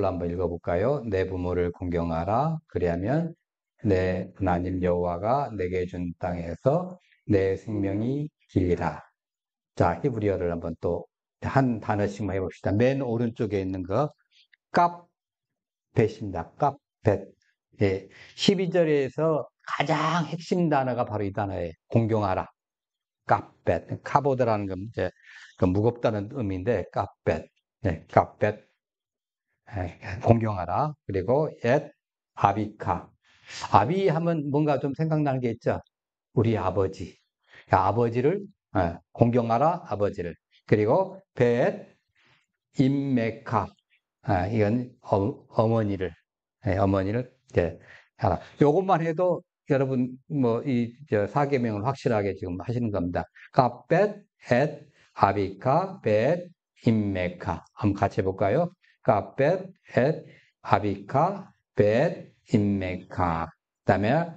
한번 읽어볼까요? 내 부모를 공경하라. 그리하면 내 하나님 여호와가 내게 준 땅에서 내 생명이 길리라. 자, 히브리어를 한번 또 한 단어씩만 해봅시다. 맨 오른쪽에 있는 거, 깝벳입니다. 깝벳. 예, 12절에서 가장 핵심 단어가 바로 이 단어예요. 공경하라. 깝벳. 카보드라는 건 이제 그 무겁다는 의미인데, 깝벳. 예, 깝벳. 예, 공경하라. 그리고 앳 아비카. 아비 하면 뭔가 좀 생각나는 게 있죠. 우리 아버지. 아버지를 공경하라 아버지를. 그리고 벳 임메카. 이건 어머니를 어머니를 이제 하라. 요것만 해도 여러분 뭐이 사계명을 확실하게 지금 하시는 겁니다. 카벳 엣 아비카 벳 임메카. 한번 같이 해볼까요? 카벳 엣 아비카 벳 임메카. 그다음에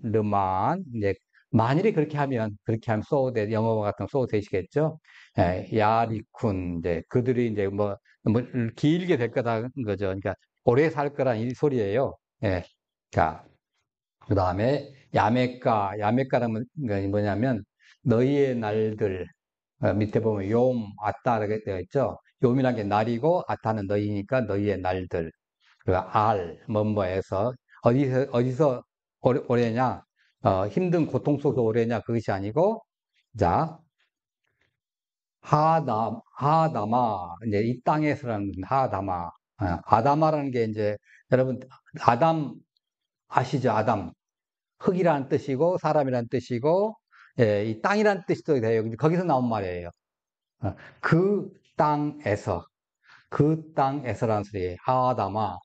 르만, 이제, 만일에 그렇게 하면 소대, 영어와 같은 소대시겠죠? 야리쿤, 이제, 그들이 이제 뭐, 길게 될 거다는 거죠. 그러니까, 오래 살 거란 이 소리예요. 예. 자, 그 다음에, 야메까라는 건 뭐냐면, 너희의 날들, 밑에 보면 아따, 이렇게 되어 있죠? 욤이라는 게 날이고, 아따는 너희니까 너희의 날들. 그 뭐뭐에서 어디서 오래냐? 힘든 고통 속에서 오래냐? 그것이 아니고, 자, 하다마, 이제 이 땅에서라는 하다마, 아다마라는 게 이제 여러분 아담 아시죠? 아담 흙이라는 뜻이고 사람이라는 뜻이고, 예, 이 땅이라는 뜻도 돼요. 거기서 나온 말이에요. 그 땅에서 그 땅에서라는 소리예요. 하다마.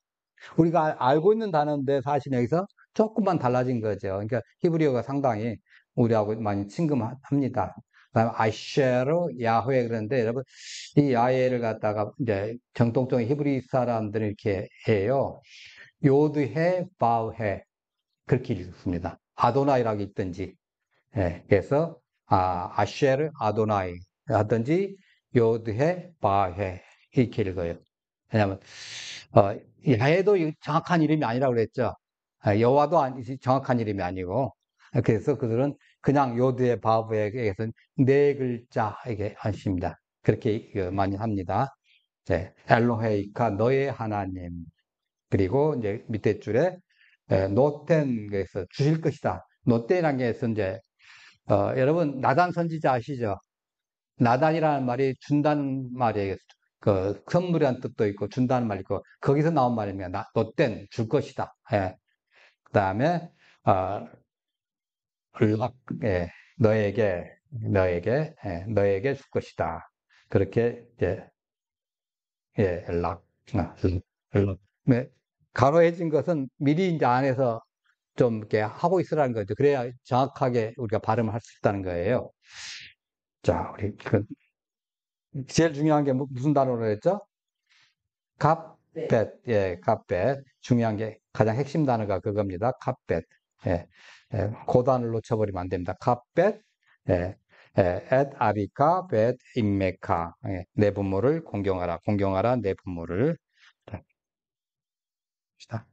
우리가 알고 있는 단어인데 사실 여기서 조금만 달라진 거죠. 그러니까 히브리어가 상당히 우리하고 많이 친근합니다. 그다음에 아쉐르 야훼 그러는데 여러분 이 야훼를 갖다가 이제 정통적인 히브리 사람들은 이렇게 해요. 요드해 바우해 그렇게 읽습니다. 아도나이라고 읽든지. 예, 그래서 아쉐르 아도나이 하든지 요드해 바해 이렇게 읽어요. 왜냐하면 야훼도 정확한 이름이 아니라고 그랬죠. 여호와도 정확한 이름이 아니고, 그래서 그들은 그냥 요드의 바브에게서 네 글자 이게 하십니다. 그렇게 많이 합니다. 엘로헤이카 너의 하나님. 그리고 이제 밑에 줄에 노텐에서 주실 것이다. 노텐이라는 게 이제 여러분 나단 선지자 아시죠? 나단이라는 말이 준다는 말이에요. 그 선물이라는 뜻도 있고 준다는 말이 있고 거기서 나온 말입니다. 너땐 줄 것이다. 예. 그다음에 예, 너에게 줄 것이다. 그렇게 이제 예, 네, 가로해진 것은 미리 이제 안에서 좀 이렇게 하고 있으라는 거죠. 그래야 정확하게 우리가 발음을 할 수 있다는 거예요. 자, 우리 제일 중요한 게 무슨 단어로 했죠? 캅벳, 예, 캅벳. 중요한 게 가장 핵심 단어가 그겁니다. 캅벳. 예, 그 단어를 놓쳐버리면 안 됩니다. 캅벳, 예, 앳 아비카 벳 임메카. 예, 내 부모를 공경하라. 공경하라 내 부모를. 자, 봅시다.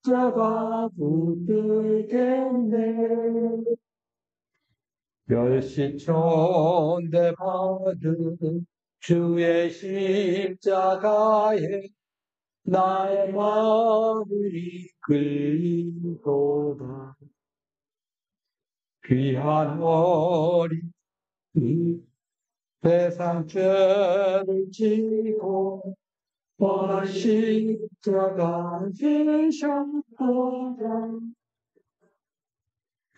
십자가 붙들겠네. 멸시촌대 받은 주의 십자가에 나의 마음이 끌리도다. 귀한 어린 세상 죄를 지고 십자가 지셨도다.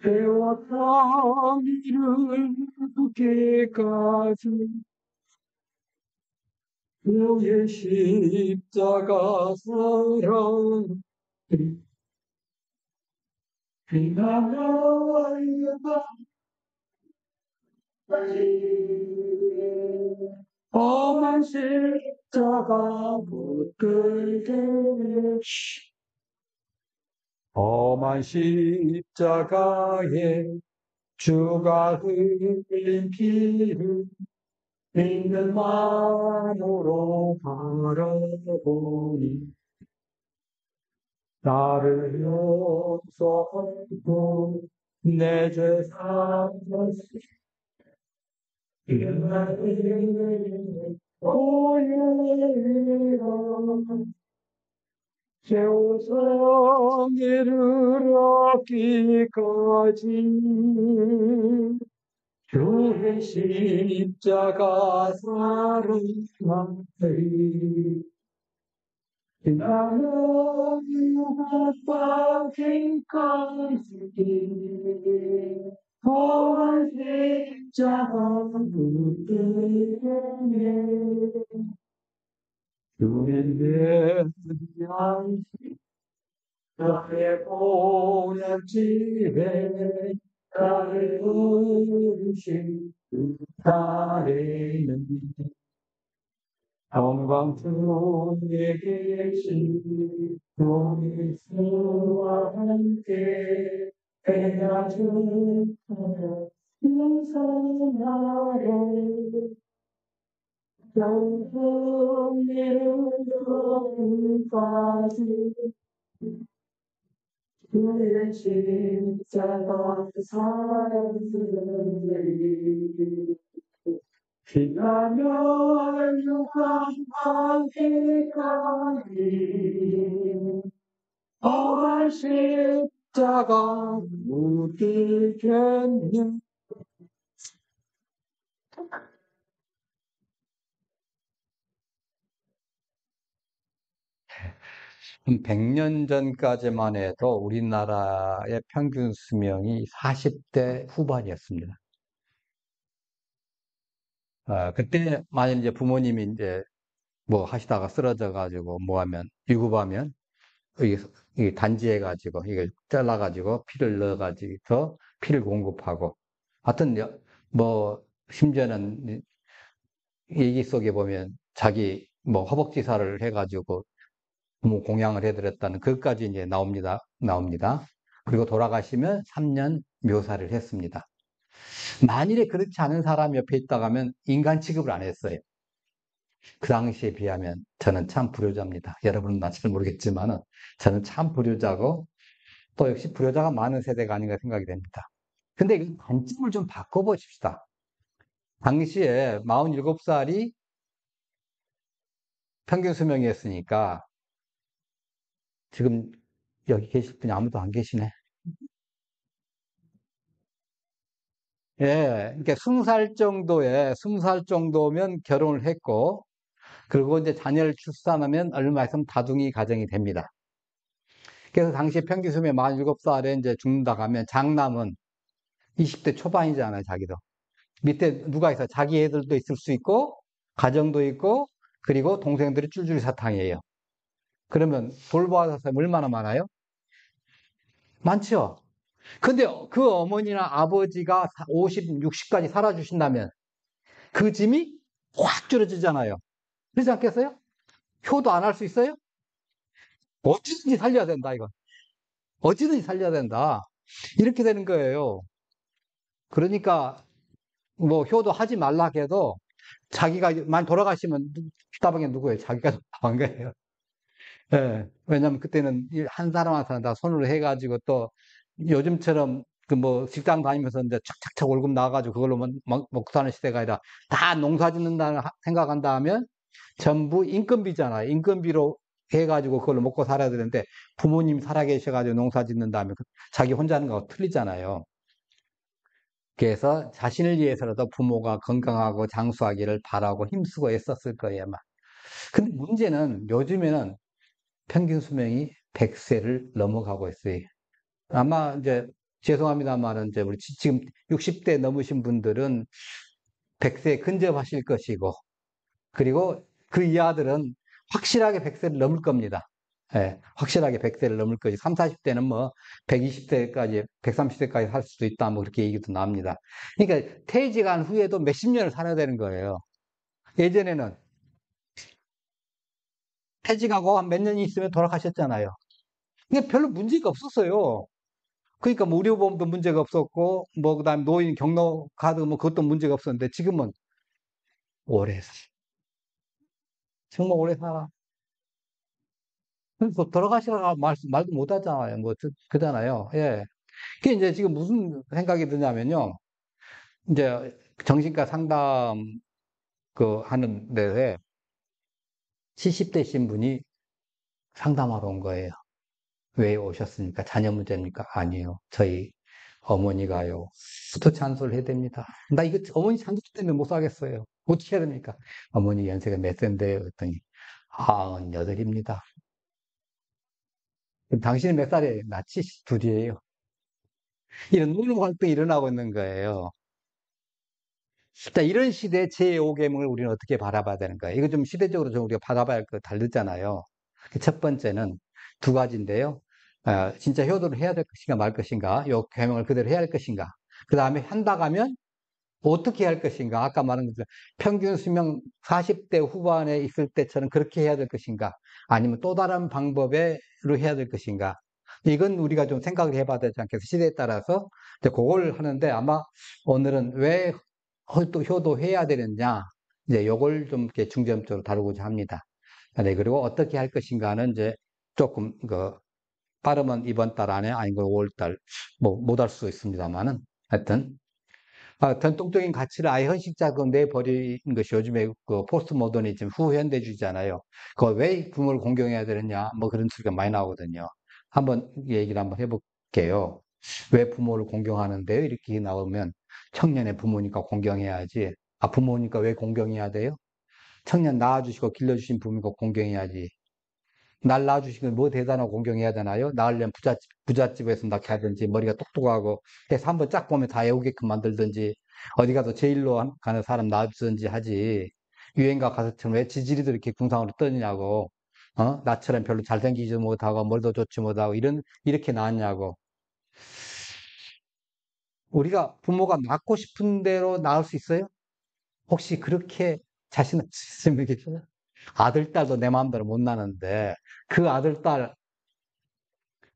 배웠던 일을 죽기까지 주의 십자가 사랑 빛나며 험한 십자가 붙들게 험한 십자가에 주가 흘린 피를 믿는 마음으로 바라보니 나를 용서하고 내 죄 사하시 오해라 세우성 이르렀기까지 주의 십자가 사랑하리 나는 못받기까지 험한 십자가 붙들네 주님의 양식 나의 보약집에 나를 부르신 나에는 영광스럽게 계신 예수와 함께 해야지 인생날에 영생이름까지 주의 십자가 사랑스러운 피나며 육안하기까지 험한 십자가 묻히겠네. 100년 전까지만 해도 우리나라의 평균 수명이 40대 후반이었습니다. 그때 만약 이제 부모님이 이제 뭐 하시다가 쓰러져 가지고 뭐 하면 위급하면 이 단지해 가지고 이걸 잘라 가지고 피를 넣어 가지고 피를 공급하고 하여튼 뭐 심지어는 얘기 속에 보면 자기 뭐 허벅지살을 해 가지고 부모 공양을 해드렸다는 그것까지 이제 나옵니다. 그리고 돌아가시면 3년 묘사를 했습니다. 만일에 그렇지 않은 사람이 옆에 있다고 하면 인간 취급을 안 했어요. 그 당시에 비하면 저는 참 불효자입니다. 여러분은 나 잘 모르겠지만 저는 참 불효자고 또 역시 불효자가 많은 세대가 아닌가 생각이 됩니다. 근데 이 관점을 좀 바꿔보십시다. 당시에 47살이 평균 수명이었으니까 지금 여기 계실 분이 아무도 안 계시네. 예, 그러니까 20살 정도면 결혼을 했고, 그리고 이제 자녀를 출산하면 얼마 있으면 다둥이 가정이 됩니다. 그래서 당시 평균 수명 47살에 이제 죽는다고 하면 장남은 20대 초반이잖아요, 자기도. 밑에 누가 있어? 자기 애들도 있을 수 있고, 가정도 있고, 그리고 동생들이 줄줄이 사탕이에요. 그러면 돌보아서 얼마나 많아요? 많죠? 근데 그 어머니나 아버지가 50, 60까지 살아주신다면 그 짐이 확 줄어지잖아요. 그렇지 않겠어요? 효도 안 할 수 있어요? 어찌든지 살려야 된다, 이건. 어찌든지 살려야 된다. 이렇게 되는 거예요. 그러니까, 뭐, 효도 하지 말라 해도 자기가 만 돌아가시면 답답한 게 누구예요? 자기가 답답한 거예요. 예. 왜냐면 그때는 한 사람 한 사람 다 손으로 해가지고 또 요즘처럼 그 뭐 직장 다니면서 이제 착착착 월급 나와가지고 그걸로 먹고 사는 시대가 아니라 다 농사 짓는다는 생각한다 하면 전부 인건비잖아요. 인건비로 해가지고 그걸로 먹고 살아야 되는데 부모님 살아계셔가지고 농사 짓는다면 자기 혼자 하는 거하고 틀리잖아요. 그래서 자신을 위해서라도 부모가 건강하고 장수하기를 바라고 힘쓰고 애썼을 거예요, 아마. 근데 문제는 요즘에는 평균 수명이 100세를 넘어가고 있어요. 아마 이제 죄송합니다만은 이제 우리 지금 60대 넘으신 분들은 100세 근접하실 것이고 그리고 그 이하들은 확실하게 100세를 넘을 겁니다. 예, 확실하게 100세를 넘을 거지. 3, 40대는 뭐 120세까지, 130세까지 살 수도 있다. 뭐 그렇게 얘기도 나옵니다. 그러니까 퇴직한 후에도 몇십 년을 살아야 되는 거예요. 예전에는 퇴직하고 한 몇 년이 있으면 돌아가셨잖아요. 이게 별로 문제가 없었어요. 그러니까 뭐 의료보험도 문제가 없었고, 뭐 그다음 노인 경로 카드 뭐 그것도 문제가 없었는데 지금은 오래 사. 정말 오래 살아. 그래서 돌아가시라고 말도 못 하잖아요. 뭐 그잖아요. 예. 그게 이제 지금 무슨 생각이 드냐면요. 이제 정신과 상담 그 하는 데에 70대신 분이 상담하러 온 거예요. 왜 오셨습니까? 자녀 문제입니까? 아니에요. 저희 어머니가요. 수도 찬소를 해야 됩니다. 나 이거 어머니 찬소 때문에 못 살겠어요. 어떻게 해야 됩니까? 어머니 연세가 몇 세인데요? 그랬더니 98입니다. 그럼 당신이 몇 살이에요? 나 72이에요. 이런 노는 활동이 일어나고 있는 거예요. 자, 이런 시대의 제5계명을 우리는 어떻게 바라봐야 되는 거예요? 이거 좀 시대적으로 좀 우리가 바라봐야 할 거 다르잖아요. 첫 번째는 두 가지인데요. 진짜 효도를 해야 될 것인가 말 것인가, 요 계명을 그대로 해야 할 것인가. 그 다음에 한다 가면 어떻게 할 것인가. 아까 말한 것처럼 평균 수명 40대 후반에 있을 때처럼 그렇게 해야 될 것인가. 아니면 또 다른 방법으로 해야 될 것인가. 이건 우리가 좀 생각을 해봐야 되지 않겠어요? 시대에 따라서. 이제 그걸 하는데 아마 오늘은 왜 효도해야 되느냐. 이제 요걸 좀 이렇게 중점적으로 다루고자 합니다. 네, 그리고 어떻게 할 것인가는 이제 조금 빠르면 이번 달 안에 아니면 5월 달, 뭐, 못 할 수 있습니다만은 하여튼 전통적인 가치를 아예 헌식자금 내버린 것이 요즘에 그 포스트 모더니즘 후현대주의잖아요. 그 왜 부모를 공경해야 되느냐, 뭐 그런 소리가 많이 나오거든요. 한번 얘기를 한번 해볼게요. 왜 부모를 공경하는데요? 이렇게 나오면 청년의 부모니까 공경해야지. 아, 부모니까 왜 공경해야 돼요? 청년 낳아주시고 길러주신 부모니까 공경해야지. 날 낳아주신 건 뭐 대단하고 공경해야 되나요? 낳으려면 부잣집에서 낳게 하든지, 머리가 똑똑하고, 해서 한번 쫙 보면 다 외우게끔 만들든지, 어디 가서 제일로 가는 사람 낳아주든지 하지. 유행가 가수처럼 왜 지지리도 이렇게 궁상으로 떠느냐고, 나처럼 별로 잘생기지 못하고, 뭘도 좋지 못하고, 이렇게 낳았냐고. 우리가 부모가 낳고 싶은 대로 낳을 수 있어요? 혹시 그렇게 자신할 수 있으면 계세요? 아들, 딸도 내 마음대로 못 낳는데, 그 아들, 딸,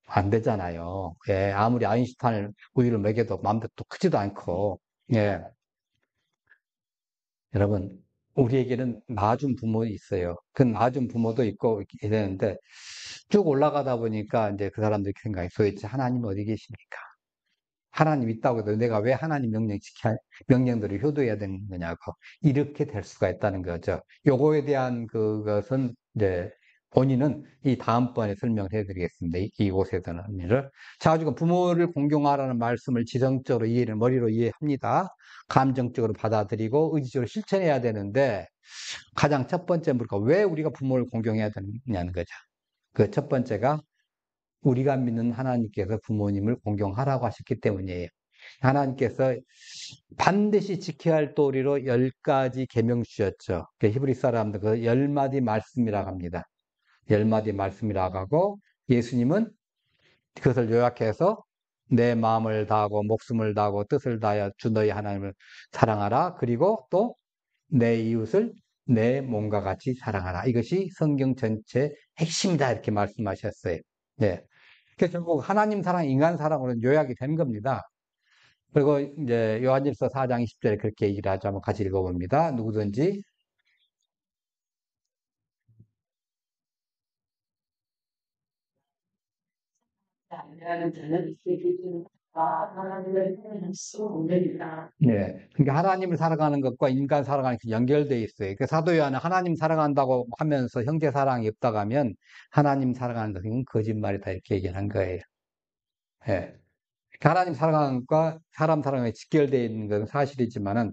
안 되잖아요. 예, 아무리 아인슈타인을 우유를 먹여도 마음대로 또 크지도 않고, 예, 여러분, 우리에게는 낳아준 부모 있어요. 그 낳아준 부모도 있고 이랬는데 쭉 올라가다 보니까 이제 그 사람들이 생각해. 도대체 하나님 어디 계십니까? 하나님 있다고 해도 내가 왜 하나님 명령들을 효도해야 되는 거냐고. 이렇게 될 수가 있다는 거죠. 요거에 대한 그것은 이제 본인은 이 다음번에 설명을 해드리겠습니다. 이곳에서는. 자, 지금 부모를 공경하라는 말씀을 지성적으로 머리로 이해합니다. 감정적으로 받아들이고 의지적으로 실천해야 되는데 가장 첫 번째 물가 왜 우리가 부모를 공경해야 되느냐는 거죠. 그 첫 번째가 우리가 믿는 하나님께서 부모님을 공경하라고 하셨기 때문이에요. 하나님께서 반드시 지켜야 할 도리로 10가지 계명 주셨죠. 히브리 사람들 그 10마디 말씀이라고 합니다. 10마디 말씀이라고 하고 예수님은 그것을 요약해서 내 마음을 다하고 목숨을 다하고 뜻을 다하여 주 너희 하나님을 사랑하라. 그리고 또 내 이웃을 내 몸과 같이 사랑하라. 이것이 성경 전체 핵심이다. 이렇게 말씀하셨어요. 네. 그래서 결국 하나님 사랑, 인간 사랑으로는 요약이 된 겁니다. 그리고 이제 요한일서 4장 20절에 그렇게 얘기를 하죠. 한번 같이 읽어봅니다. 누구든지 네. 그러니까 하나님을 살아가는 것과 인간 살아가는 게 연결돼 있어요. 그 사도 요한은 하나님 살아간다고 하면서 형제 사랑이 없다고 하면 하나님 살아가는 것은 거짓말이다 이렇게 얘기한 거예요. 예. 하나님 사랑과 사람 사랑에 직결되어 있는 것은 사실이지만은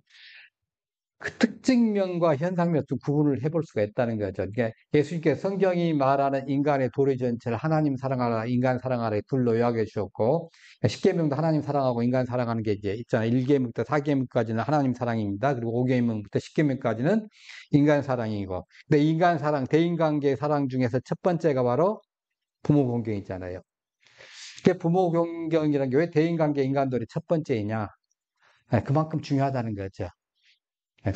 그 특징면과 현상면 좀 구분을 해볼 수가 있다는 거죠. 그러니까 예수님께서 성경이 말하는 인간의 도리 전체를 하나님 사랑하라, 인간 사랑하라에 둘로 요약해 주셨고, 십계명도 하나님 사랑하고 인간 사랑하는 게 이제 있잖아요. 1계명부터 4계명까지는 하나님 사랑입니다. 그리고 5계명부터 10계명까지는 인간 사랑이고, 근데 인간 사랑, 대인관계 사랑 중에서 첫 번째가 바로 부모 공경이잖아요. 그게 부모 공경이라는 게 왜 대인관계 인간들이 첫 번째이냐? 그만큼 중요하다는 거죠.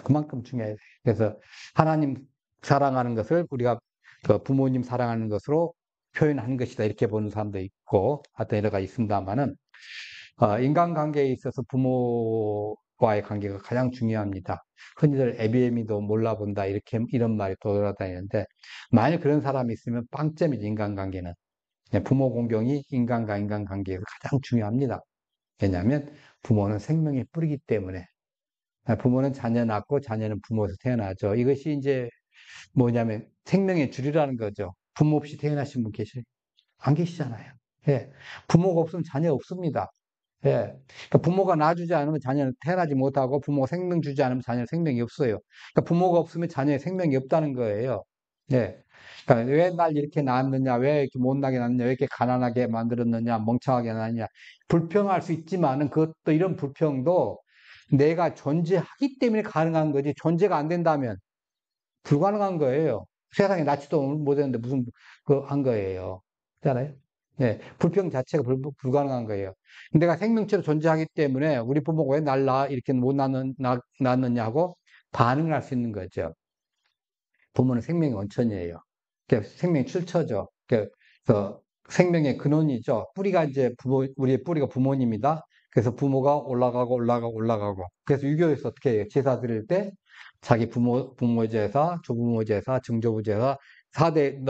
그만큼 중요해요. 그래서 하나님 사랑하는 것을 우리가 그 부모님 사랑하는 것으로 표현하는 것이다. 이렇게 보는 사람도 있고, 하여튼 여러 가지 있습니다만은, 인간관계에 있어서 부모와의 관계가 가장 중요합니다. 흔히들 애비애미도 몰라본다. 이런 말이 돌아다니는데, 만약 그런 사람이 있으면 빵점이지, 인간관계는. 부모 공경이 인간과 인간관계에서 가장 중요합니다. 왜냐하면 부모는 생명의 뿌리기 때문에 부모는 자녀 낳고 자녀는 부모에서 태어나죠. 이것이 이제 뭐냐면 생명의 줄이라는 거죠. 부모 없이 태어나신 분 안 계시잖아요. 예. 부모가 없으면 자녀 없습니다. 예. 그러니까 부모가 낳아주지 않으면 자녀는 태어나지 못하고 부모가 생명 주지 않으면 자녀는 생명이 없어요. 그러니까 부모가 없으면 자녀의 생명이 없다는 거예요. 예. 그러니까 왜 날 이렇게 낳았느냐, 왜 이렇게 못나게 낳느냐, 왜 이렇게 가난하게 만들었느냐, 멍청하게 낳느냐. 불평할 수 있지만은 그것도 이런 불평도 내가 존재하기 때문에 가능한 거지 존재가 안 된다면 불가능한 거예요. 세상에 낳지도 못했는데 무슨 한 거예요. 그렇잖아요. 네, 불평 자체가 불가능한 거예요. 내가 생명체로 존재하기 때문에 우리 부모가 왜 날 이렇게 못 낳느냐고 반응을 할 수 있는 거죠. 부모는 생명의 원천이에요. 생명의 출처죠. 그래서 생명의 근원이죠. 뿌리가 이제 우리의 뿌리가 부모님이다. 그래서 부모가 올라가고. 그래서 유교에서 어떻게 해요? 제사 드릴 때 자기 부모 제사, 조부모 제사, 증조부 제사, 4대,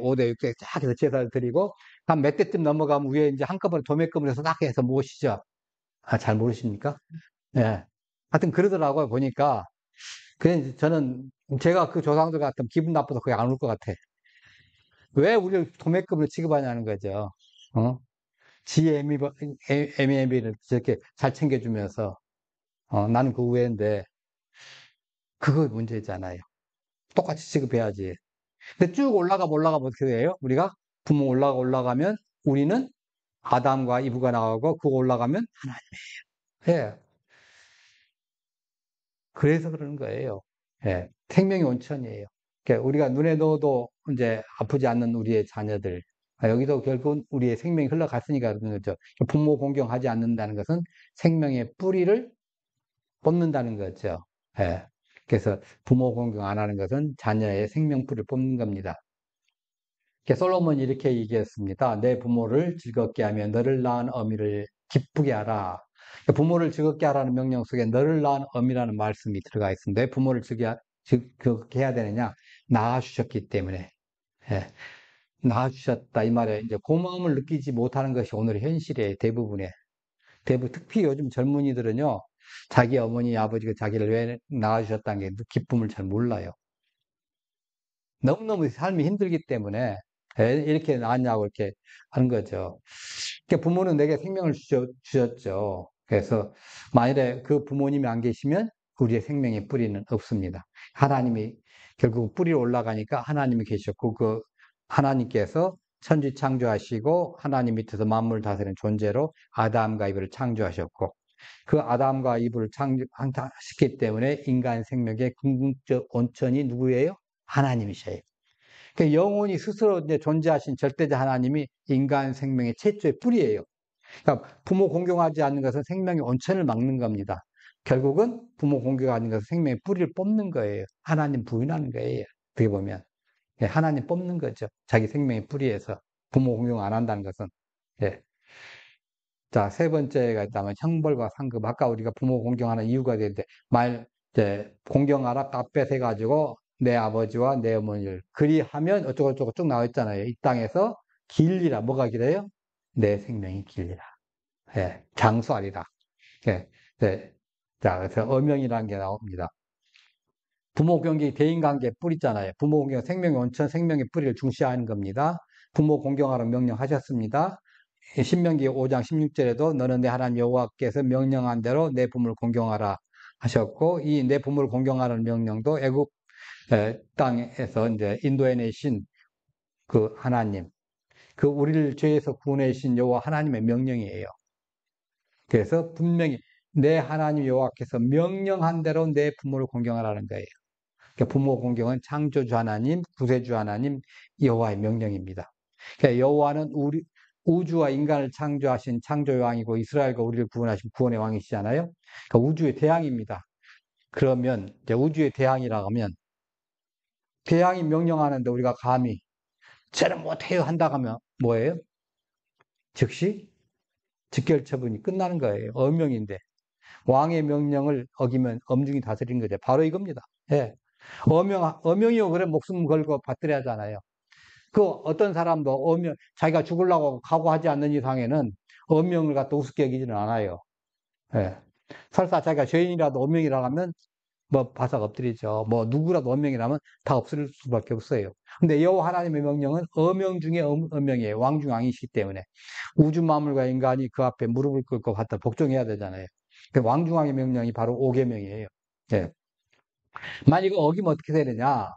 5대, 6대 쫙 해서 제사를 드리고 한 몇 대쯤 넘어가면 위에 이제 한꺼번에 도매금을 해서 딱 해서 모시죠. 잘 모르십니까? 예. 하여튼 그러더라고요, 보니까. 그래, 저는 제가 그 조상들 같으면 기분 나빠서 거기 안 올 것 같아. 왜 우리를 도매급으로 취급하냐는 거죠. 어? 지 애미를 저렇게 잘 챙겨주면서, 나는 그 우애인데, 그거 문제잖아요. 똑같이 취급해야지. 근데 쭉 올라가면 어떻게 돼요? 우리가 부모 올라가면 우리는 아담과 이브가 나오고, 그거 올라가면 하나님이에요. 예. 그래서 그러는 거예요. 예. 생명의 온천이에요. 그러니까 우리가 눈에 넣어도 이제 아프지 않는 우리의 자녀들. 여기도 결국은 우리의 생명이 흘러갔으니까 그런 거죠. 부모 공경하지 않는다는 것은 생명의 뿌리를 뽑는다는 거죠. 예. 그래서 부모 공경 안 하는 것은 자녀의 생명 뿌리를 뽑는 겁니다. 솔로몬이 이렇게 얘기했습니다. 내 부모를 즐겁게 하며 너를 낳은 어미를 기쁘게 하라. 부모를 즐겁게 하라는 명령 속에 너를 낳은 어미라는 말씀이 들어가 있습니다. 왜 부모를 즐겁게 해야 되느냐? 낳아주셨기 때문에. 예, 낳아주셨다. 이 말에 이제 고마움을 느끼지 못하는 것이 오늘의 현실이에요. 특히 요즘 젊은이들은요, 자기 어머니, 아버지가 자기를 왜 낳아주셨다는 게 기쁨을 잘 몰라요. 너무너무 삶이 힘들기 때문에 이렇게 낳았냐고 이렇게 하는 거죠. 그러니까 부모는 내게 생명을 주셨죠. 그래서 만일에 그 부모님이 안 계시면 우리의 생명의 뿌리는 없습니다. 하나님이 결국 뿌리로 올라가니까 하나님이 계셨고 그 하나님께서 천지 창조하시고 하나님 밑에서 만물 다스리는 존재로 아담과 이브를 창조하셨고 그 아담과 이브를 창조시켰기 때문에 인간 생명의 궁극적 온천이 누구예요? 하나님이셔요. 그러니까 영원히 스스로 이제 존재하신 절대자 하나님이 인간 생명의 최초의 뿌리예요. 그러니까 부모 공경하지 않는 것은 생명의 온천을 막는 겁니다. 결국은 부모 공경하는 것은 생명의 뿌리를 뽑는 거예요. 하나님 부인하는 거예요. 어떻게 보면. 예, 하나님 뽑는 거죠. 자기 생명의 뿌리에서 부모 공경 안 한다는 것은. 예. 자, 세 번째가 있다면 형벌과 상급. 아까 우리가 부모 공경하는 이유가 되는데, 이제, 공경하라 값뺏 해가지고, 내 아버지와 내 어머니를. 그리하면 어쩌고저쩌고 쭉 나와 있잖아요. 이 땅에서 길리라. 뭐가 길어요? 내 생명이 길리라. 예, 장수하리라. 예, 네. 자, 그래서 엄명이라는 게 나옵니다. 부모 공경이 대인관계 뿌 있잖아요. 부모 공경 생명의 원천, 생명의 뿌리를 중시하는 겁니다. 부모 공경하라 명령하셨습니다. 신명기 5장 16절에도 너는 내 하나님 여호와께서 명령한 대로 내 부모를 공경하라 하셨고, 이 내 부모를 공경하라는 명령도 애굽 땅에서 이제 인도해 내신 그 하나님, 그 우리를 죄에서 구원해신 여호와 하나님의 명령이에요. 그래서 분명히 내 하나님 여호와께서 명령한 대로 내 부모를 공경하라는 거예요. 그러니까 부모 공경은 창조주 하나님, 구세주 하나님 여호와의 명령입니다. 그러니까 여호와는 우주와 인간을 창조하신 창조의 왕이고 이스라엘과 우리를 구원하신 구원의 왕이시잖아요. 그러니까 우주의 대왕입니다. 그러면 이제 우주의 대왕이라고 하면 대왕이 명령하는데 우리가 감히 쟤는 못해요 한다고 하면 뭐예요? 즉시 직결처분이 끝나는 거예요. 엄명인데 왕의 명령을 어기면 엄중히 다스리는 거죠. 바로 이겁니다. 예. 엄명이요 그래 목숨 걸고 받들어야 하잖아요. 그 어떤 사람도 엄명 자기가 죽으려고 각오하지 않는 이상에는 엄명을 갖다 우습게 여기지는 않아요. 예. 설사 자기가 죄인이라도 엄명이라고 하면 뭐 바싹 엎드리죠. 뭐 누구라도 엄명이라면 다 없을 수밖에 없어요. 근데 여호와 하나님의 명령은 엄명 중에 엄명이에요. 왕 중 왕이시기 때문에 우주 만물과 인간이 그 앞에 무릎을 꿇고 갖다 복종해야 되잖아요. 왕 중 왕의 명령이 바로 오계명이에요. 예. 만약 이거 어기면 어떻게 되느냐?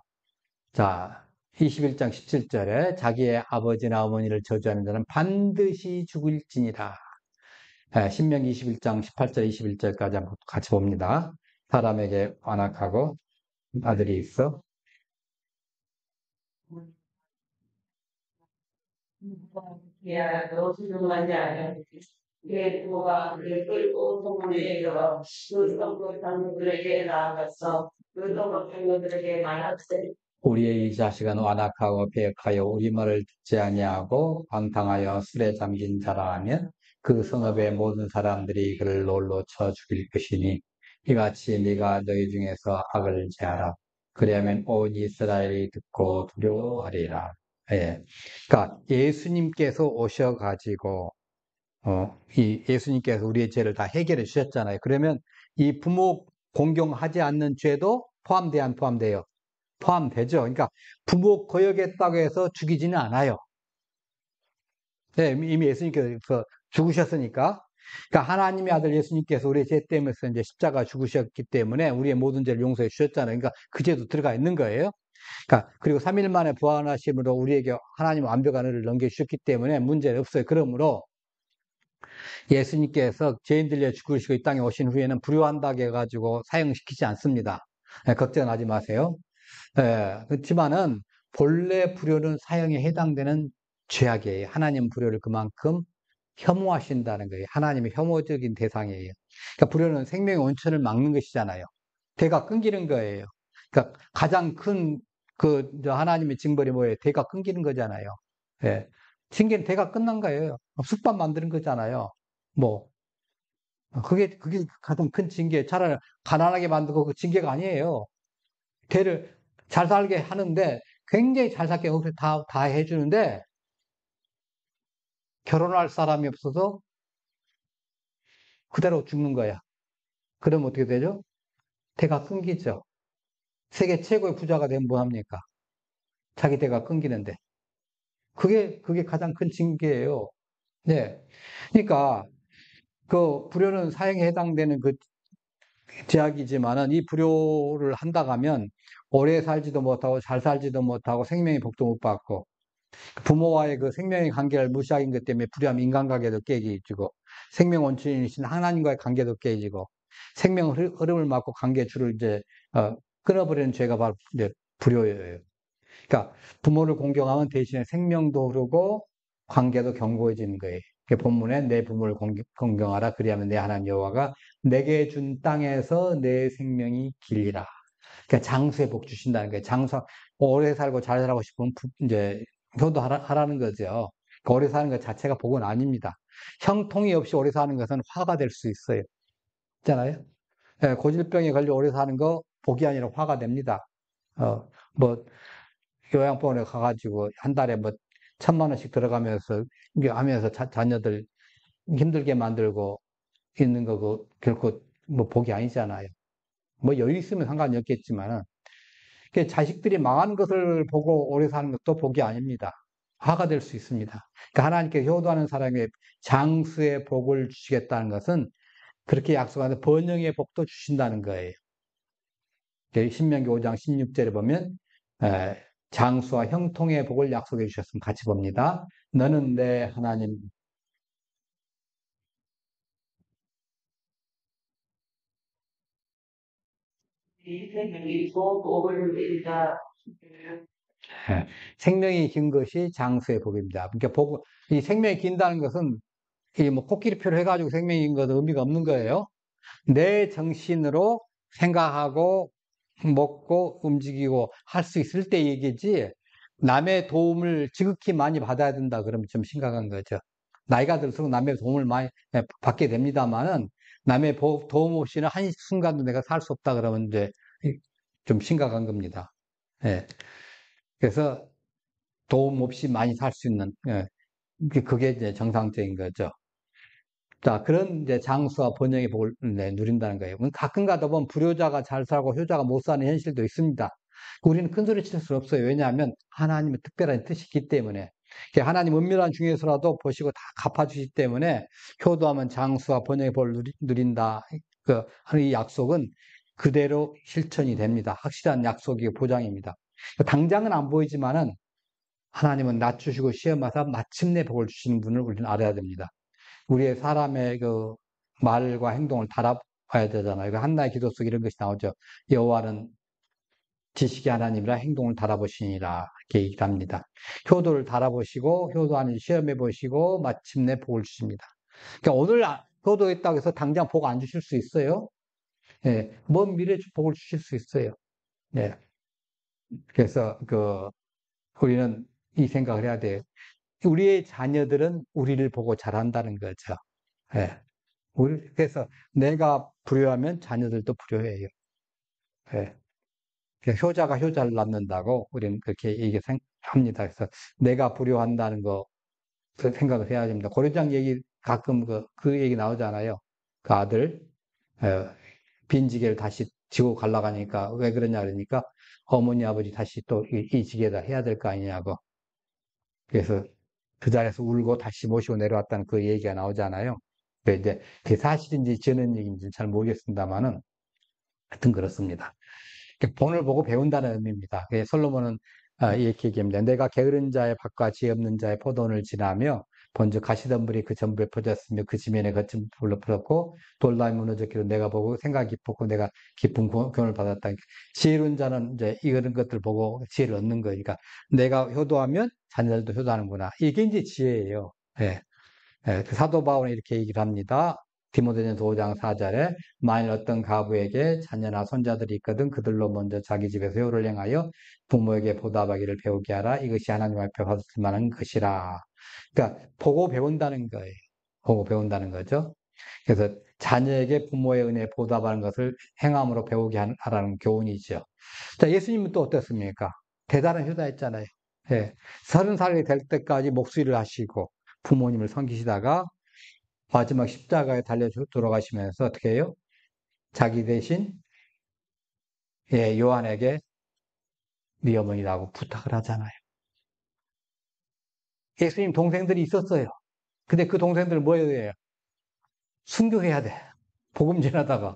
자, 21장 17절에 자기의 아버지나 어머니를 저주하는 자는 반드시 죽을지니라. 신명기 21장 18절 21절까지 한번 같이 봅니다. 사람에게 완악하고 아들이 있어. 야, 너 수정하지 않아. 내 부가 그를 끌고 성문에 이르러 그 성도 장로들에게 나아갔어. 그 성도 장로들에게 말하되 우리의 이 자식은 완악하고 배역하여 우리 말을 듣지 아니하고 방탕하여 술에 잠긴 자라 하면 그 성읍의 모든 사람들이 그를 놀로 쳐 죽일 것이니 이같이 네가 너희 중에서 악을 제하라. 그리하면 온 이스라엘이 듣고 두려워하리라. 예. 그러니까 예수님께서 오셔가지고 이 예수님께서 우리의 죄를 다 해결해 주셨잖아요. 그러면 이 부모 공경하지 않는 죄도 포함돼야 안 포함돼요? 포함되죠. 그러니까 부모 거역했다고 해서 죽이지는 않아요. 네, 이미 예수님께서 죽으셨으니까. 그러니까 하나님의 아들 예수님께서 우리의 죄 때문에 이제 십자가 죽으셨기 때문에 우리의 모든 죄를 용서해 주셨잖아요. 그러니까 그 죄도 들어가 있는 거예요. 그러니까 그리고 3일 만에 부활하심으로 우리에게 하나님 완벽한 은혜를 넘겨주셨기 때문에 문제는 없어요. 그러므로 예수님께서 죄인들 위해 죽으시고 이 땅에 오신 후에는 불효한다고 해가지고 사형시키지 않습니다. 네, 걱정하지 마세요. 그렇지만은 본래 불효는 사형에 해당되는 죄악이에요. 하나님 불효를 그만큼 혐오하신다는 거예요. 하나님의 혐오적인 대상이에요. 그러니까 불효는 생명의 원천을 막는 것이잖아요. 대가 끊기는 거예요. 그러니까 가장 큰 하나님의 징벌이 뭐예요? 대가 끊기는 거잖아요. 예. 징계는 대가 끝난 거예요. 숲밥 만드는 거잖아요. 뭐 그게 가장 큰 징계. 차라리 가난하게 만들고 그 징계가 아니에요. 대를 잘 살게 하는데 굉장히 잘 살게 다 해주는데 결혼할 사람이 없어서 그대로 죽는 거야. 그러면 어떻게 되죠? 대가 끊기죠. 세계 최고의 부자가 되면 뭐 합니까? 자기 대가 끊기는데. 그게 가장 큰 징계예요. 네. 그러니까 그 불효는 사형에 해당되는 그 제약이지만은 이 불효를 한다고 하면 오래 살지도 못하고 잘 살지도 못하고 생명의 복도 못 받고 부모와의 그 생명의 관계를 무시하는 것 때문에 불의하면 인간관계도 깨지고 생명 원천이신 하나님과의 관계도 깨지고 생명 흐름을 막고 관계 줄을 이제 끊어버리는 죄가 바로 이제 불효예요. 그러니까 부모를 공경하면 대신에 생명도 흐르고 관계도 견고해지는 거예요. 본문에 내 부모를 공경하라 그리하면 내 하나님 여호와가 내게 준 땅에서 내 생명이 길리라. 그러니까 장수의 복 주신다는 거예요. 장수 오래 살고 잘 살고 싶으면 이제 효도하라는 거죠. 그러니까 오래 사는 것 자체가 복은 아닙니다. 형통이 없이 오래 사는 것은 화가 될 수 있어요. 있잖아요. 예, 고질병에 걸려 오래 사는 거 복이 아니라 화가 됩니다. 뭐 요양병원에 가가지고 한 달에 뭐 천만 원씩 들어가면서, 이게 하면서 자녀들 힘들게 만들고 있는 거고, 결코 뭐 복이 아니잖아요. 뭐 여유 있으면 상관이 없겠지만은, 자식들이 망하는 것을 보고 오래 사는 것도 복이 아닙니다. 화가 될 수 있습니다. 그러니까 하나님께 효도하는 사람에게 장수의 복을 주시겠다는 것은 그렇게 약속하는 번영의 복도 주신다는 거예요. 신명기 5장 16절에 보면 장수와 형통의 복을 약속해 주셨으면 같이 봅니다. 너는 내 하나님. 이 생명이 복을 누린다. 생명이 긴 것이 장수의 복입니다. 그러니까 이 생명이 긴다는 것은 이 뭐 코끼리표를 해가지고 생명이 긴 것은 의미가 없는 거예요. 내 정신으로 생각하고 먹고 움직이고 할 수 있을 때 얘기지, 남의 도움을 지극히 많이 받아야 된다 그러면 좀 심각한 거죠. 나이가 들수록 남의 도움을 많이 받게 됩니다만은, 남의 도움 없이는 한순간도 내가 살 수 없다 그러면 이제 좀 심각한 겁니다. 예. 그래서 도움 없이 많이 살 수 있는, 그게 이제 정상적인 거죠. 자, 그런 이제 장수와 번영의 복을 누린다는 거예요. 가끔 가다 보면 불효자가 잘 살고 효자가 못 사는 현실도 있습니다. 우리는 큰 소리 칠 수 없어요. 왜냐하면 하나님의 특별한 뜻이 있기 때문에. 하나님 은밀한 중에서라도 보시고 다 갚아주시기 때문에 효도하면 장수와 번영의 복을 누린다. 하는 이 약속은 그대로 실천이 됩니다. 확실한 약속이 보장입니다. 당장은 안 보이지만은 하나님은 낮추시고 시험하사 마침내 복을 주시는 분을 우리는 알아야 됩니다. 우리의 사람의 그 말과 행동을 달아봐야 되잖아요. 한나의 기도 속 이런 것이 나오죠. 여호와는 지식의 하나님이라 행동을 달아보시니라 이렇게 얘기를 합니다. 효도를 달아보시고 효도하는 시험해 보시고 마침내 복을 주십니다. 그러니까 오늘 효도했다고 해서 당장 복 안 주실 수 있어요. 예, 먼 미래에 복을 주실 수 있어요. 예, 그래서 우리는 이 생각을 해야 돼요. 우리의 자녀들은 우리를 보고 자란다는 거죠. 예. 그래서 내가 불효하면 자녀들도 불효해요. 예. 효자가 효자를 낳는다고 우리는 그렇게 얘기합니다. 그래서 내가 불효한다는 거 생각을 해야 됩니다. 고려장 얘기 가끔 그 얘기 나오잖아요. 그 아들 빈지게를 다시 지고 가려고 하니까 왜 그러냐 그러니까 어머니 아버지 다시 또 이 지게다 해야 될 거 아니냐고. 그래서 그 자리에서 울고 다시 모시고 내려왔다는 그 얘기가 나오잖아요. 이제 그게 사실인지 저는 얘기인지 잘 모르겠습니다만은 하여튼 그렇습니다. 본을 보고 배운다는 의미입니다. 솔로몬은 이렇게 얘기합니다. 내가 게으른 자의 밭과 지혜 없는 자의 포도원을 지나며 본즉 가시덤불이 그 전부에 퍼졌으며 그 지면에 거친 불로 풀었고 돌담이 무너졌기로 내가 보고 생각이 깊었고 내가 깊은 교훈을 받았다. 지혜로운 자는 이제 이런 것들 보고 지혜를 얻는 거니까 내가 효도하면 자녀들도 효도하는구나. 이게 이제 지혜예요. 예. 그 사도 바울은 이렇게 얘기를 합니다. 디모데전서 5장 4절에 만일 어떤 가부에게 자녀나 손자들이 있거든 그들로 먼저 자기 집에서 효를 행하여 부모에게 보답하기를 배우게 하라. 이것이 하나님 앞에 받을 만한 것이라. 그러니까 보고 배운다는 거예요. 보고 배운다는 거죠. 그래서 자녀에게 부모의 은혜에 보답하는 것을 행함으로 배우게 하라는 교훈이죠. 자, 예수님은 또 어떻습니까? 대단한 효자였잖아요. 예. 30살이 될 때까지 목수일을 하시고 부모님을 섬기시다가 마지막 십자가에 달려 돌아가시면서 어떻게 해요? 자기 대신 요한에게 네 어머니라고 부탁을 하잖아요. 예수님 동생들이 있었어요. 근데 그 동생들 뭐 해야 돼요? 순교해야 돼. 복음 전하다가.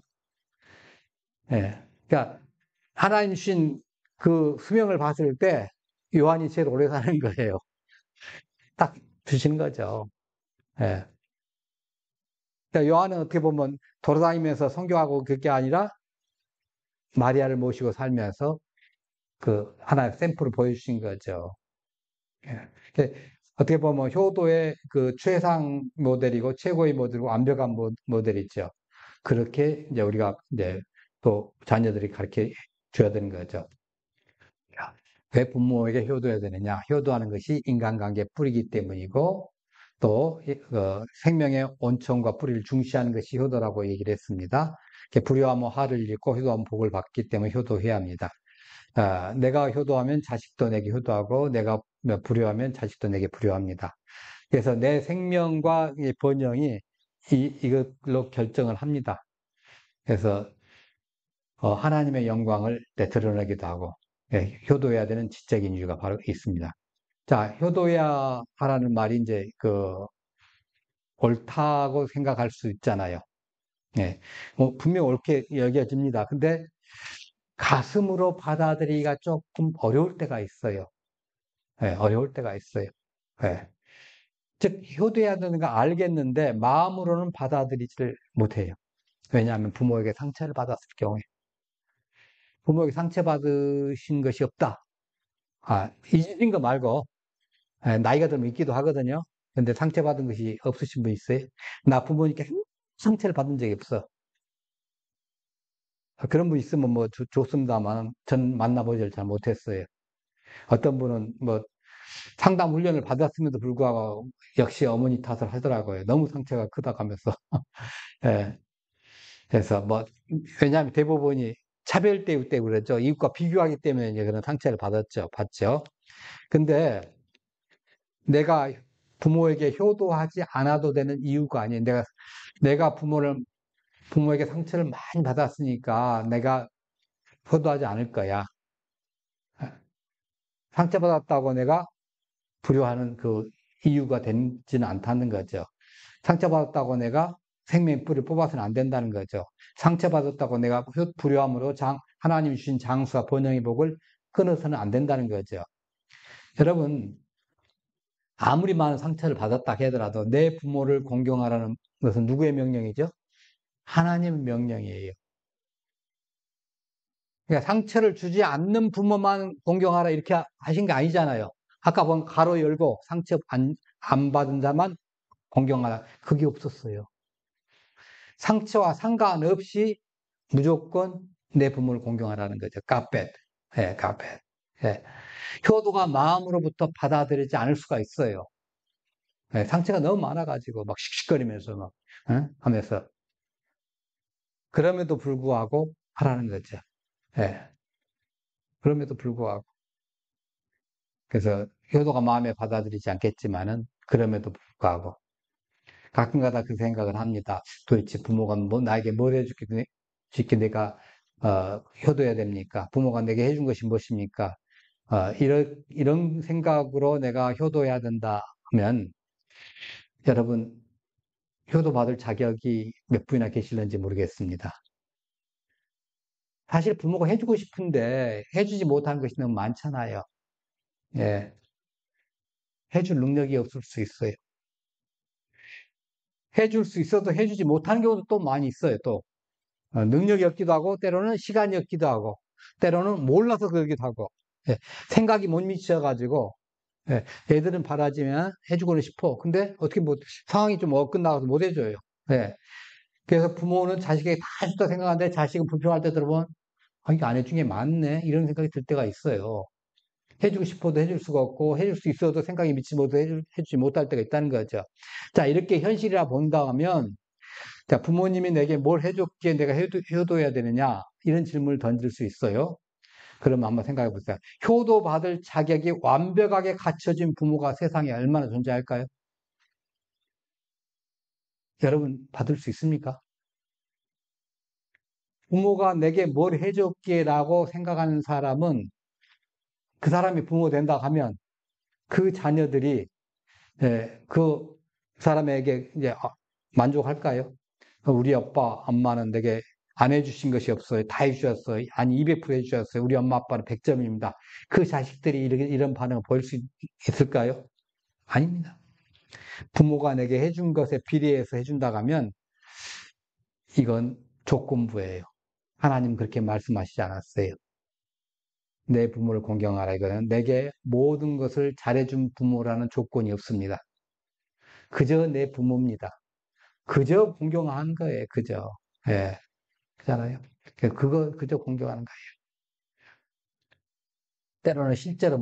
예. 그러니까 하나님 주신 그 수명을 봤을 때 요한이 제일 오래 사는 거예요. 딱 주신 거죠. 예. 그러니까 요한은 어떻게 보면 돌아다니면서 선교하고 그게 아니라 마리아를 모시고 살면서 하나의 샘플을 보여주신 거죠. 예. 어떻게 보면 효도의 그 최상 모델이고 최고의 모델이고 완벽한 모델이죠. 그렇게 이제 우리가 이제 또 자녀들이 가르쳐 줘야 되는 거죠. 왜 부모에게 효도해야 되느냐? 효도하는 것이 인간관계의 뿌리이기 때문이고 또 생명의 온천과 뿌리를 중시하는 것이 효도라고 얘기를 했습니다. 불효하면 화를 잃고 효도하면 복을 받기 때문에 효도해야 합니다. 내가 효도하면 자식도 내게 효도하고 내가 불효하면 자식도 내게 불효합니다. 그래서 내 생명과 이 번영이 이걸로 결정을 합니다. 그래서 하나님의 영광을 드러내기도 하고 효도해야 되는 지적인 이유가 바로 있습니다. 자, 효도해야 하라는 말이 이제 옳다고 생각할 수 있잖아요. 예. 분명 옳게 여겨집니다. 근데 가슴으로 받아들이기가 조금 어려울 때가 있어요. 예, 어려울 때가 있어요. 예. 즉, 효도해야 되는 거 알겠는데 마음으로는 받아들이지를 못해요. 왜냐하면 부모에게 상처를 받았을 경우에. 부모에게 상처받으신 것이 없다. 잊으신 거 말고, 나이가 들면 있기도 하거든요. 근데 상처받은 것이 없으신 분 있어요? 나 부모님께 상처를 받은 적이 없어. 그런 분 있으면 뭐 좋습니다만, 전 만나보질 잘 못했어요. 어떤 분은 뭐 상담 훈련을 받았음에도 불구하고 역시 어머니 탓을 하더라고요. 너무 상처가 크다 하면서. 예. 그래서 뭐, 왜냐하면 대부분이 차별대우 때문에 그랬죠. 이웃과 비교하기 때문에 이제 그런 상처를 받죠. 근데 내가 부모에게 효도하지 않아도 되는 이유가 아니에요. 내가 부모에게 상처를 많이 받았으니까 내가 효도하지 않을 거야. 상처받았다고 내가 불효하는 그 이유가 되지는 않다는 거죠. 상처받았다고 내가 생명의 뿌리를 뽑아서는 안 된다는 거죠. 상처받았다고 내가 불효함으로 하나님이 주신 장수와 번영의 복을 끊어서는 안 된다는 거죠. 여러분, 아무리 많은 상처를 받았다 하더라도 내 부모를 공경하라는 것은 누구의 명령이죠? 하나님의 명령이에요. 그러니까 상처를 주지 않는 부모만 공경하라 이렇게 하신 게 아니잖아요. 아까 본 가로 열고 상처 안 받은 자만 공경하라. 그게 없었어요. 상처와 상관없이 무조건 내 부모를 공경하라는 거죠. 카펫. 예, 카펫. 예. 효도가 마음으로부터 받아들이지 않을 수가 있어요. 예, 상처가 너무 많아가지고 막 씩씩거리면서 막 하면서 그럼에도 불구하고 하라는 거죠. 예. 그럼에도 불구하고 그래서 효도가 마음에 받아들이지 않겠지만은 그럼에도 불구하고 가끔가다 그 생각을 합니다. 도대체 부모가 나에게 뭘 해줄게 내가 효도해야 됩니까? 부모가 내게 해준 것이 무엇입니까? 이런 생각으로 내가 효도해야 된다 하면 여러분 효도받을 자격이 몇 분이나 계실는지 모르겠습니다. 사실 부모가 해주고 싶은데 해주지 못한 것이 너무 많잖아요. 예, 해줄 능력이 없을 수 있어요. 해줄 수 있어도 해주지 못하는 경우도 또 많이 있어요. 또 능력이 없기도 하고 때로는 시간이 없기도 하고 때로는 몰라서 그러기도 하고 예, 생각이 못 미쳐가지고 예, 애들은 바라지면 해주고는 싶어. 근데 어떻게 뭐 상황이 좀 엇끝나가서 못 해줘요. 예, 그래서 부모는 자식에게 다 해줬다 생각하는데 자식은 불평할 때 들어보면 이게 안 해준 게 맞네 이런 생각이 들 때가 있어요. 해주고 싶어도 해줄 수가 없고 해줄 수 있어도 생각이 미치지 못해 해주지 못할 때가 있다는 거죠. 자, 이렇게 현실이라 본다면 자, 부모님이 내게 뭘 해줬기에 내가 효도해야 되느냐 이런 질문을 던질 수 있어요. 그러면 한번 생각해 보세요. 효도받을 자격이 완벽하게 갖춰진 부모가 세상에 얼마나 존재할까요? 여러분 받을 수 있습니까? 부모가 내게 뭘 해줬기에라고 생각하는 사람은 그 사람이 부모 된다 하면 그 자녀들이 그 사람에게 이제 만족할까요? 우리 아빠, 엄마는 내게 안 해주신 것이 없어요. 다 해주셨어요. 아니, 200% 해주셨어요. 우리 엄마, 아빠는 100점입니다. 그 자식들이 이런 반응을 보일 수 있을까요? 아닙니다. 부모가 내게 해준 것에 비례해서 해준다고 하면 이건 조건부예요. 하나님 그렇게 말씀하시지 않았어요. 내 부모를 공경하라. 이거는 내게 모든 것을 잘해준 부모라는 조건이 없습니다. 그저 내 부모입니다. 그저 공경한 거예요. 그저. 예. 그잖아요. 그저 공경하는 거예요. 때로는 실제로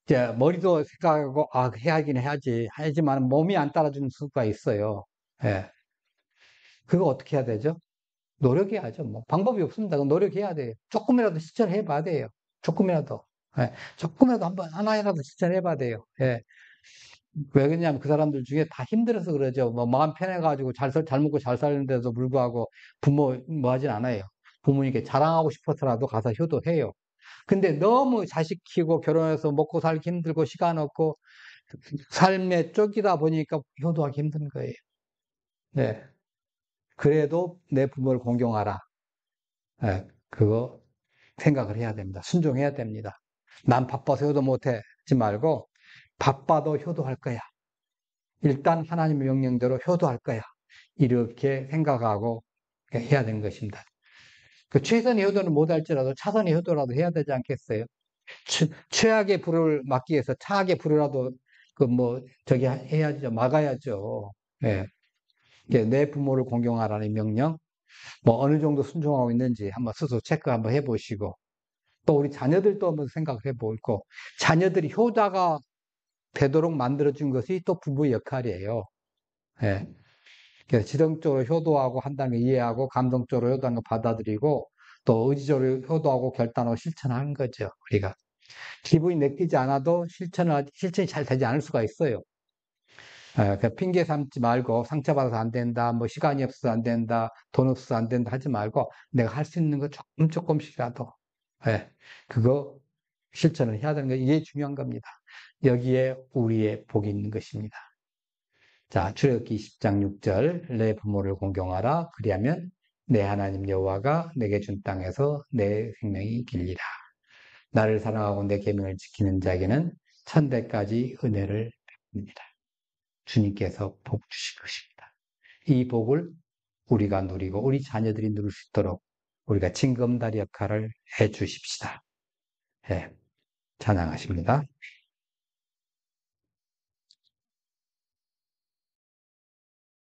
이제 머리도 생각하고, 해야긴 해야지. 하지만 몸이 안 따라주는 수가 있어요. 예. 그거 어떻게 해야 되죠? 노력해야죠. 뭐, 방법이 없습니다. 노력해야 돼요. 조금이라도 실천해 봐야 돼요. 조금이라도. 예, 조금이라도 하나라도 실천해봐야 돼요. 예. 왜 그러냐면 그 사람들 중에 다 힘들어서 그러죠. 뭐 마음 편해가지고 잘 먹고 잘 사는데도 불구하고 부모 뭐 하진 않아요. 부모님께 자랑하고 싶어서라도 가서 효도해요. 근데 너무 자식 키우고 결혼해서 먹고 살기 힘들고 시간 없고 삶에 쫓기다 보니까 효도하기 힘든 거예요. 네. 그래도 내 부모를 공경하라. 예, 그거 생각을 해야 됩니다. 순종해야 됩니다. 난 바빠서 효도 못해. 하지 말고 바빠도 효도할 거야. 일단 하나님의 명령대로 효도할 거야. 이렇게 생각하고 해야 되는 것입니다. 그 최선의 효도는 못할지라도 차선의 효도라도 해야 되지 않겠어요? 최악의 불을 막기 위해서 차악의 불이라도 그 뭐 저기 해야죠. 막아야죠. 예. 내 부모를 공경하라는 명령, 뭐 어느 정도 순종하고 있는지 한번 스스로 체크 한번 해보시고, 또 우리 자녀들도 한번 생각해 보고, 자녀들이 효자가 되도록 만들어준 것이 또 부부의 역할이에요. 예. 그래서 지성적으로 효도하고 한다는 걸 이해하고, 감성적으로 효도하는 걸 받아들이고, 또 의지적으로 효도하고 결단하고 실천하는 거죠, 우리가. 기분이 내키지 않아도 실천이 잘 되지 않을 수가 있어요. 그 핑계 삼지 말고 상처받아서 안 된다, 뭐 시간이 없어서 안 된다, 돈 없어서 안 된다 하지 말고 내가 할 수 있는 거 조금씩이라도 그거 실천을 해야 되는 거 이게 중요한 겁니다. 여기에 우리의 복이 있는 것입니다. 자, 출애굽기 20장 6절 내 부모를 공경하라 그리하면 내 하나님 여호와가 내게 준 땅에서 내 생명이 길리라. 나를 사랑하고 내 계명을 지키는 자에게는 천대까지 은혜를 베풉니다. 주님께서 복 주실 것입니다. 이 복을 우리가 누리고 우리 자녀들이 누릴 수 있도록 우리가 징검다리 역할을 해 주십시다. 예, 찬양하십니다.